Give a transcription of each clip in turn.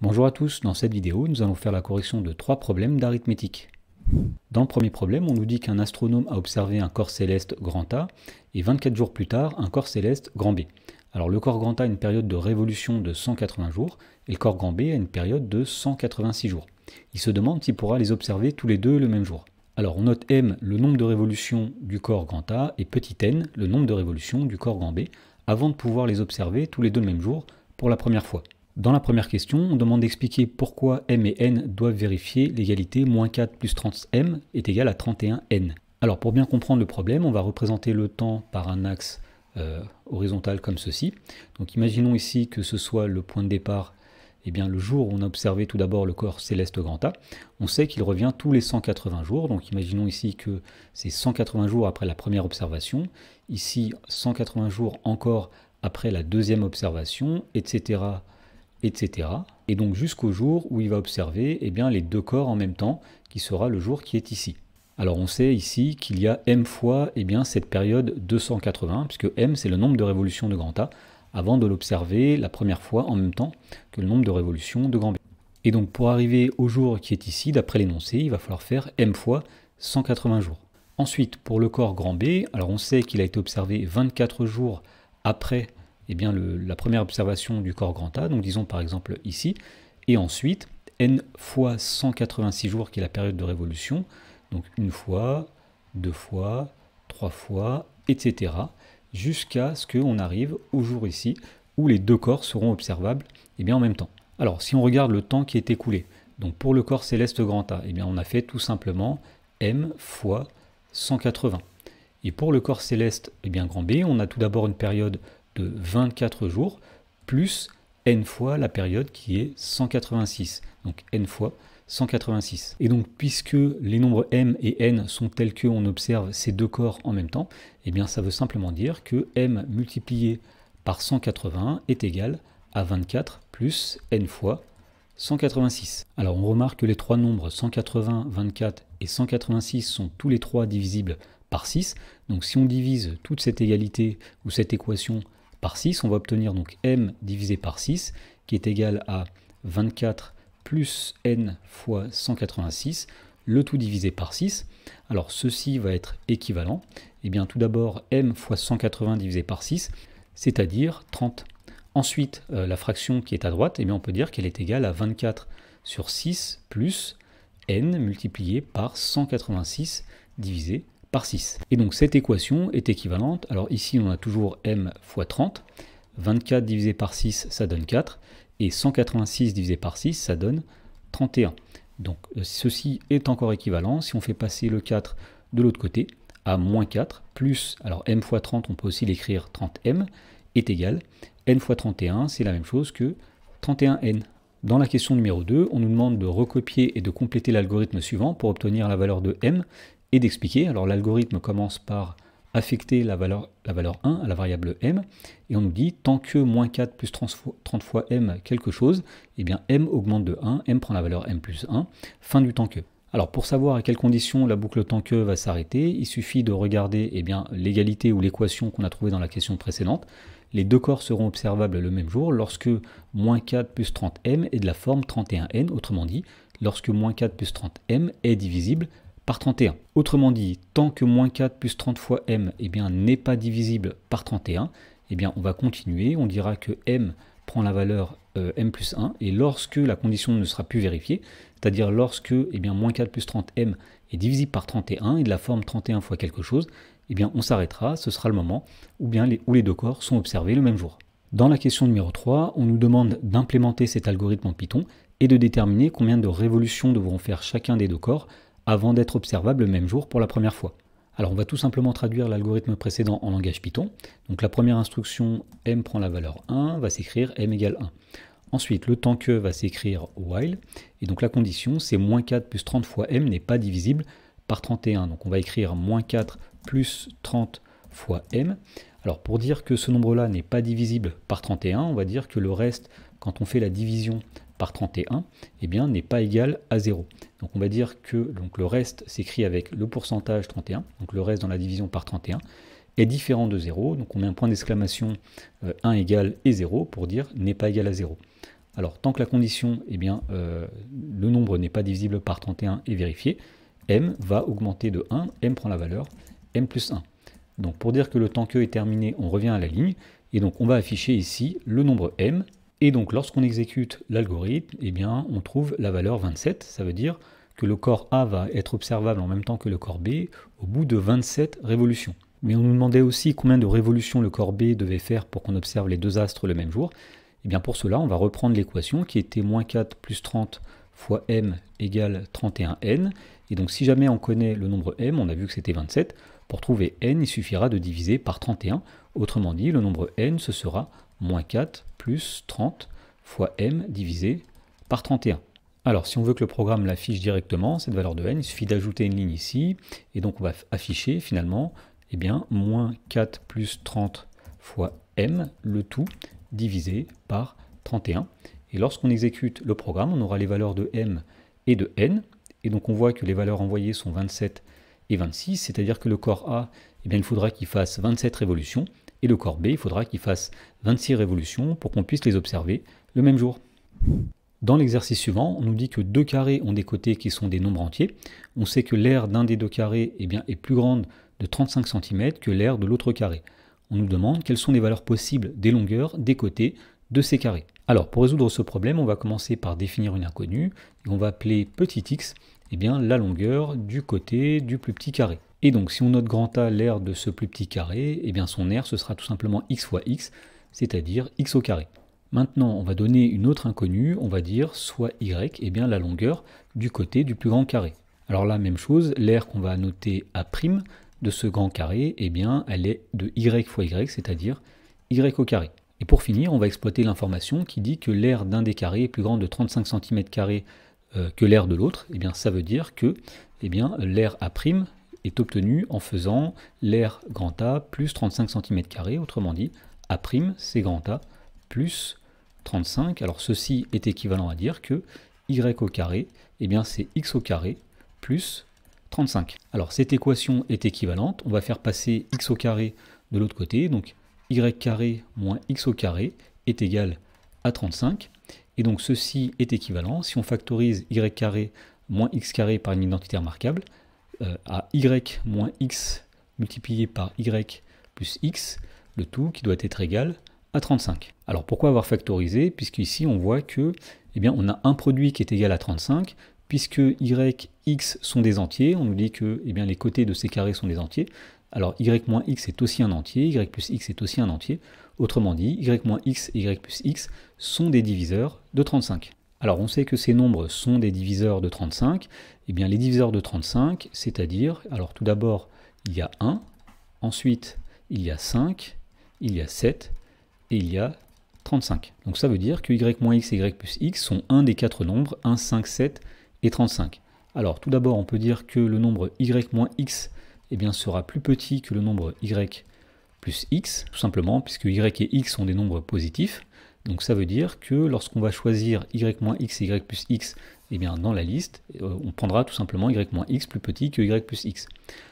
Bonjour à tous, dans cette vidéo, nous allons faire la correction de 3 problèmes d'arithmétique. Dans le premier problème, on nous dit qu'un astronome a observé un corps céleste grand A et 24 jours plus tard, un corps céleste grand B. Alors le corps grand A a une période de révolution de 180 jours et le corps grand B a une période de 186 jours. Il se demande s'il pourra les observer tous les deux le même jour. Alors on note M, le nombre de révolutions du corps grand A, et petit n, le nombre de révolutions du corps grand B, avant de pouvoir les observer tous les deux le même jour pour la première fois. Dans la première question, on demande d'expliquer pourquoi m et n doivent vérifier l'égalité -4 plus 30m est égal à 31n. Alors pour bien comprendre le problème, on va représenter le temps par un axe horizontal comme ceci. Donc imaginons ici que ce soit le point de départ, eh bien, le jour où on a observé tout d'abord le corps céleste grand A. On sait qu'il revient tous les 180 jours, donc imaginons ici que c'est 180 jours après la première observation, ici 180 jours encore après la deuxième observation, etc. etc. Et donc jusqu'au jour où il va observer eh bien, les deux corps en même temps, qui sera le jour qui est ici. Alors on sait ici qu'il y a m fois eh bien, cette période 280, puisque m c'est le nombre de révolutions de grand A, avant de l'observer la première fois en même temps que le nombre de révolutions de grand B. Et donc pour arriver au jour qui est ici, d'après l'énoncé, il va falloir faire m fois 180 jours. Ensuite, pour le corps grand B, alors on sait qu'il a été observé 24 jours après eh bien, la première observation du corps grand A, donc disons par exemple ici, et ensuite n fois 186 jours qui est la période de révolution, donc une fois, deux fois, trois fois, etc., jusqu'à ce qu'on arrive au jour ici, où les deux corps seront observables eh bien, en même temps. Alors si on regarde le temps qui est écoulé, donc pour le corps céleste grand A, eh bien, on a fait tout simplement m fois 180. Et pour le corps céleste eh bien, grand B, on a tout d'abord une période de 24 jours, plus n fois la période qui est 186, donc n fois 186. Et donc, puisque les nombres m et n sont tels qu'on observe ces deux corps en même temps, eh bien, ça veut simplement dire que m multiplié par 180 est égal à 24 plus n fois 186. Alors, on remarque que les trois nombres 180, 24 et 186 sont tous les trois divisibles par 6. Donc, si on divise toute cette égalité ou cette équation par 6, on va obtenir donc m divisé par 6, qui est égal à 24 plus n fois 186, le tout divisé par 6. Alors ceci va être équivalent. Eh bien tout d'abord m fois 180 divisé par 6, c'est-à-dire 30. Ensuite, la fraction qui est à droite, eh bien, on peut dire qu'elle est égale à 24 sur 6 plus n multiplié par 186 divisé par 6. Et donc cette équation est équivalente. Alors ici on a toujours m fois 30, 24 divisé par 6 ça donne 4, et 186 divisé par 6 ça donne 31. Donc ceci est encore équivalent. Si on fait passer le 4 de l'autre côté à moins 4, plus, alors m fois 30 on peut aussi l'écrire 30m, est égal, n fois 31 c'est la même chose que 31n. Dans la question numéro 2, on nous demande de recopier et de compléter l'algorithme suivant pour obtenir la valeur de m, et d'expliquer. Alors l'algorithme commence par affecter la valeur 1 à la variable m, et on nous dit tant que moins 4 plus 30 fois m quelque chose, eh bien m augmente de 1, m prend la valeur m plus 1, fin du tant que. Alors pour savoir à quelles conditions la boucle tant que va s'arrêter, il suffit de regarder eh bien, l'égalité ou l'équation qu'on a trouvée dans la question précédente. Les deux corps seront observables le même jour lorsque moins 4 plus 30m est de la forme 31n, autrement dit, lorsque moins 4 plus 30m est divisible par 31. Autrement dit, tant que moins 4 plus 30 fois m eh bien, n'est pas divisible par 31, eh bien, on va continuer, on dira que m prend la valeur m plus 1, et lorsque la condition ne sera plus vérifiée, c'est-à-dire lorsque eh bien, moins 4 plus 30m est divisible par 31 et de la forme 31 fois quelque chose, eh bien, on s'arrêtera, ce sera le moment où les deux corps sont observés le même jour. Dans la question numéro 3, on nous demande d'implémenter cet algorithme en Python et de déterminer combien de révolutions devront faire chacun des deux corps avant d'être observables le même jour pour la première fois. Alors on va tout simplement traduire l'algorithme précédent en langage Python. Donc la première instruction, m prend la valeur 1, va s'écrire m égale 1. Ensuite, le tant que va s'écrire while, et donc la condition, c'est moins 4 plus 30 fois m n'est pas divisible par 31. Donc on va écrire moins 4 plus 30 fois m. Alors pour dire que ce nombre-là n'est pas divisible par 31, on va dire que le reste, quand on fait la division par 31, eh bien, n'est pas égal à 0. Donc on va dire que donc, le reste s'écrit avec le pourcentage 31, donc le reste dans la division par 31, est différent de 0, donc on met un point d'exclamation 1 égale et 0 pour dire n'est pas égal à 0. Alors tant que la condition, le nombre n'est pas divisible par 31 est vérifiée, m va augmenter de 1, m prend la valeur m plus 1. Donc pour dire que le temps que est terminé, on revient à la ligne, et donc on va afficher ici le nombre m, et donc lorsqu'on exécute l'algorithme, on trouve la valeur 27, ça veut dire que le corps A va être observable en même temps que le corps B au bout de 27 révolutions. Mais on nous demandait aussi combien de révolutions le corps B devait faire pour qu'on observe les deux astres le même jour. Et bien pour cela, on va reprendre l'équation qui était -4 plus 30 fois m égale 31n. Et donc si jamais on connaît le nombre m, on a vu que c'était 27, pour trouver n, il suffira de diviser par 31. Autrement dit, le nombre n, ce sera -4 plus 30 fois m divisé par 31. Alors si on veut que le programme l'affiche directement, cette valeur de n, il suffit d'ajouter une ligne ici, et donc on va afficher finalement -4 plus 30 fois m, le tout divisé par 31. Et lorsqu'on exécute le programme, on aura les valeurs de m et de n, et donc on voit que les valeurs envoyées sont 27 et 26, c'est-à-dire que le corps A, il faudra qu'il fasse 27 révolutions, et le corps B, il faudra qu'il fasse 26 révolutions pour qu'on puisse les observer le même jour. Dans l'exercice suivant, on nous dit que deux carrés ont des côtés qui sont des nombres entiers. On sait que l'aire d'un des deux carrés est plus grande de 35 cm que l'aire de l'autre carré. On nous demande quelles sont les valeurs possibles des longueurs des côtés de ces carrés. Alors pour résoudre ce problème, on va commencer par définir une inconnue, et on va appeler petit x la longueur du côté du plus petit carré. Et donc si on note grand A l'aire de ce plus petit carré, son aire ce sera tout simplement x fois x, c'est-à-dire x au carré. Maintenant, on va donner une autre inconnue, on va dire soit y, la longueur du côté du plus grand carré. Alors là, même chose, l'aire qu'on va noter A' de ce grand carré, elle est de y fois y, c'est-à-dire y au carré. Et pour finir, on va exploiter l'information qui dit que l'aire d'un des carrés est plus grande de 35 cm² que l'aire de l'autre. Ça veut dire que l'aire A' est obtenue en faisant l'aire grand A plus 35 cm², autrement dit, A' c'est grand A plus 35, alors ceci est équivalent à dire que y au carré, c'est x au carré plus 35. Alors cette équation est équivalente, on va faire passer x au carré de l'autre côté, donc y carré moins x au carré est égal à 35, et donc ceci est équivalent, si on factorise y carré moins x carré par une identité remarquable, à y moins x multiplié par y plus x, le tout qui doit être égal à 35. Alors pourquoi avoir factorisé? Puisqu'ici on voit que on a un produit qui est égal à 35, puisque y, x sont des entiers, on nous dit que les côtés de ces carrés sont des entiers, alors y moins x est aussi un entier, y plus x est aussi un entier, autrement dit, y moins x et y plus x sont des diviseurs de 35. Alors on sait que ces nombres sont des diviseurs de 35, les diviseurs de 35, c'est-à-dire, alors tout d'abord il y a 1, ensuite il y a 5, il y a 7, et il y a 35. Donc ça veut dire que y moins x et y plus x sont un des quatre nombres, 1, 5, 7 et 35. Alors tout d'abord on peut dire que le nombre y moins x sera plus petit que le nombre y plus x, tout simplement puisque y et x sont des nombres positifs. Donc ça veut dire que lorsqu'on va choisir y moins x et y plus x dans la liste, on prendra tout simplement y moins x plus petit que y plus x.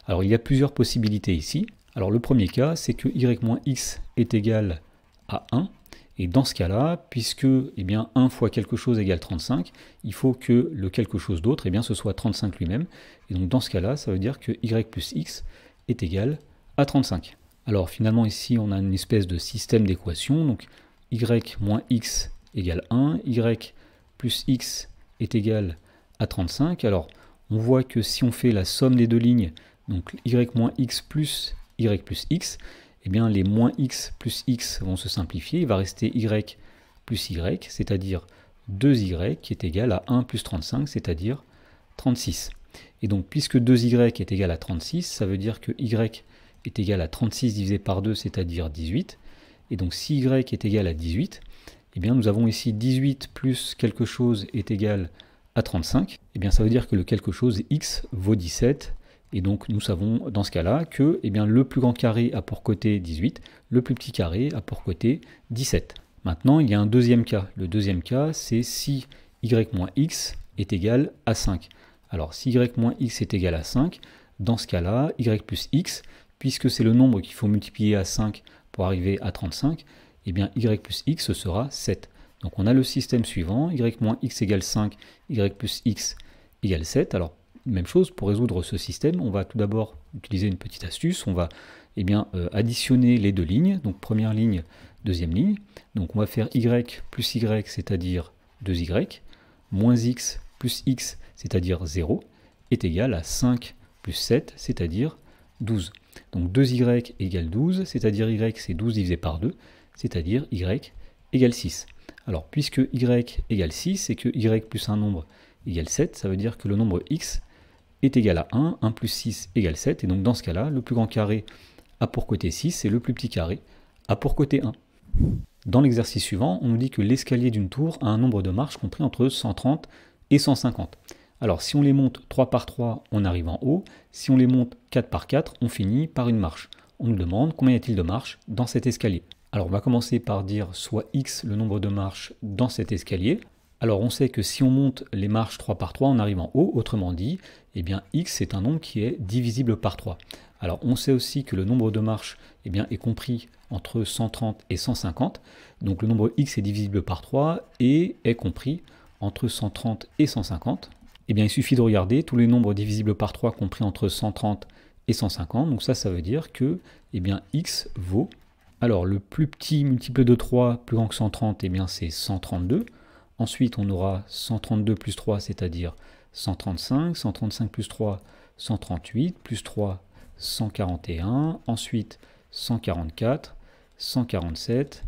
Alors il y a plusieurs possibilités ici. Alors le premier cas, c'est que y moins x est égal à 1, et dans ce cas-là, puisque 1 fois quelque chose égale 35, il faut que le quelque chose d'autre ce soit 35 lui-même, et donc dans ce cas-là, ça veut dire que y plus x est égal à 35. Alors finalement ici on a une espèce de système d'équations, donc y moins x égale 1, y plus x est égal à 35, alors on voit que si on fait la somme des deux lignes, donc y moins x plus y plus x, les moins x plus x vont se simplifier, il va rester y plus y, c'est-à-dire 2y qui est égal à 1 plus 35, c'est-à-dire 36. Et donc puisque 2y est égal à 36, ça veut dire que y est égal à 36 divisé par 2, c'est-à-dire 18. Et donc si y est égal à 18, nous avons ici 18 plus quelque chose est égal à 35. Ça veut dire que le quelque chose x vaut 17. Et donc nous savons dans ce cas-là que le plus grand carré a pour côté 18, le plus petit carré a pour côté 17. Maintenant il y a un deuxième cas. Le deuxième cas c'est si y moins x est égal à 5. Alors si y moins x est égal à 5, dans ce cas-là, y plus x, puisque c'est le nombre qu'il faut multiplier à 5 pour arriver à 35, y plus x sera 7. Donc on a le système suivant, y moins x égale 5, y plus x égale 7. Alors même chose, pour résoudre ce système, on va tout d'abord utiliser une petite astuce, on va additionner les deux lignes, donc première ligne, deuxième ligne. Donc on va faire y plus y, c'est-à-dire 2y, moins x plus x, c'est-à-dire 0, est égal à 5 plus 7, c'est-à-dire 12. Donc 2y égale 12, c'est-à-dire y c'est 12 divisé par 2, c'est-à-dire y égale 6. Alors puisque y égale 6 et que y plus un nombre égale 7, ça veut dire que le nombre x est égal à 1, 1 plus 6 égale 7, et donc dans ce cas-là, le plus grand carré a pour côté 6 et le plus petit carré a pour côté 1. Dans l'exercice suivant, on nous dit que l'escalier d'une tour a un nombre de marches compris entre 130 et 150. Alors si on les monte 3 par 3, on arrive en haut. Si on les monte 4 par 4, on finit par une marche. On nous demande combien y a-t-il de marches dans cet escalier. Alors on va commencer par dire soit x le nombre de marches dans cet escalier. Alors on sait que si on monte les marches 3 par 3, on arrive en haut. Autrement dit, x est un nombre qui est divisible par 3. Alors on sait aussi que le nombre de marches est compris entre 130 et 150. Donc le nombre x est divisible par 3 et est compris entre 130 et 150. Il suffit de regarder tous les nombres divisibles par 3 compris entre 130 et 150. Donc ça veut dire que x vaut... Alors le plus petit multiple de 3 plus grand que 130, c'est 132. Ensuite on aura 132 plus 3, c'est-à-dire 135. 135 plus 3, 138. Plus 3, 141. Ensuite 144, 147.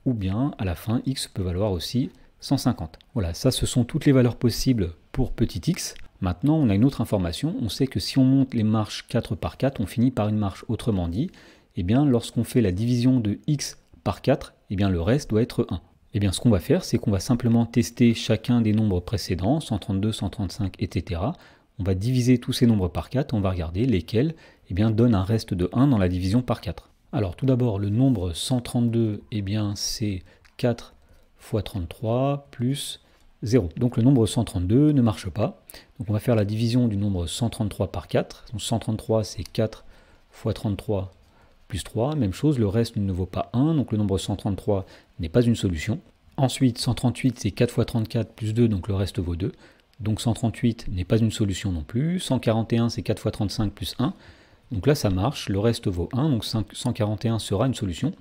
Ou bien à la fin, x peut valoir aussi 150. Voilà, ça ce sont toutes les valeurs possibles pour petit x. Maintenant, on a une autre information. On sait que si on monte les marches 4 par 4, on finit par une marche. Autrement dit, lorsqu'on fait la division de x par 4, le reste doit être 1. Ce qu'on va faire, c'est qu'on va simplement tester chacun des nombres précédents, 132, 135, etc. On va diviser tous ces nombres par 4, on va regarder lesquels donnent un reste de 1 dans la division par 4. Alors tout d'abord, le nombre 132, c'est 4 fois 33 plus 0. Donc le nombre 132 ne marche pas. Donc on va faire la division du nombre 133 par 4. Donc 133, c'est 4 fois 33 plus 3. Même chose, le reste ne vaut pas 1. Donc le nombre 133 n'est pas une solution. Ensuite, 138, c'est 4 fois 34 plus 2. Donc le reste vaut 2. Donc 138 n'est pas une solution non plus. 141, c'est 4 fois 35 plus 1. Donc là, ça marche. Le reste vaut 1. Donc 141 sera une solution.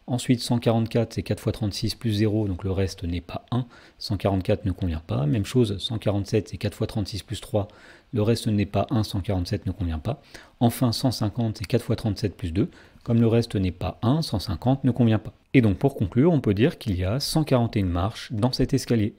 Ensuite, 144, c'est 4 fois 36 plus 0, donc le reste n'est pas 1. 144 ne convient pas. Même chose, 147, c'est 4 fois 36 plus 3, le reste n'est pas 1, 147 ne convient pas. Enfin, 150, c'est 4 fois 37 plus 2. Comme le reste n'est pas 1, 150 ne convient pas. Et donc pour conclure, on peut dire qu'il y a 141 marches dans cet escalier.